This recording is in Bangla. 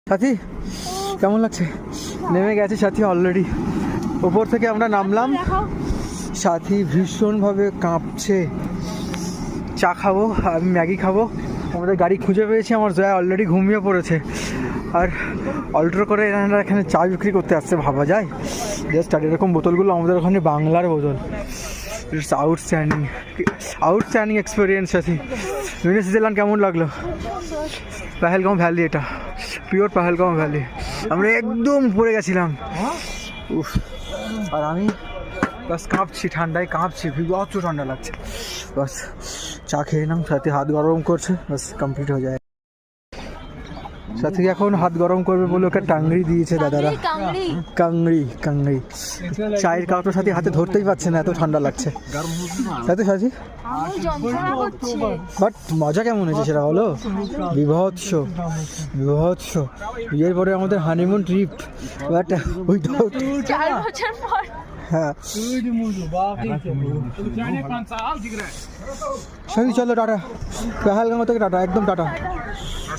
সাথী কেমন লাগছে? নেমে গেছে সাথী অলরেডি। ওপর থেকে আমরা নামলাম, সাথী ভীষণভাবে কাঁপছে। চা খাবো, আমি ম্যাগি খাবো। আমাদের গাড়ি খুঁজে পেয়েছি, আমার জয়া অলরেডি ঘুমিয়ে পড়েছে। আর অল্টো করে এনারা এখানে চা বিক্রি করতে আসছে, ভাবা যায়? জাস্ট আর এরকম বোতলগুলো আমাদের ওখানে বাংলার বোতল। It's outstanding experience. Sathi mini Switzerland কেমন লাগলো? পেহেলগাঁও ভ্যালি, এটা পিওর পেহেলগাঁও ভ্যালি। আমরা একদম উপরে গেছিলাম। উফ, আর আমি বাস কাঁপছি, ঠান্ডায় কাঁপছি, বিভৎস ঠান্ডা লাগছে। বাস চা খেয়ে নাম, সাথে হাত গরম করছে, বাস কমপ্লিট হয়ে যায়। সাথে এখন হাত গরম করবে বলে ওকে টাংরি দিয়েছে দাদারা। কাংড়ি কাংড়ি চায়ের কাপটার সাথে হাতে ধরতেই পারছে না, এত ঠান্ডা লাগছে। সাথে সাথী বাট মজা কেমন হয়েছে সেটা বলো? বিভৎস বিভৎস। বিয়ের পরে আমাদের হানিমুন ট্রিপ, বাট উইদাউট। হ্যাঁ সাথী চলো টাটা, পেহেলগাঁও থেকে টাটা, একদম টাটা।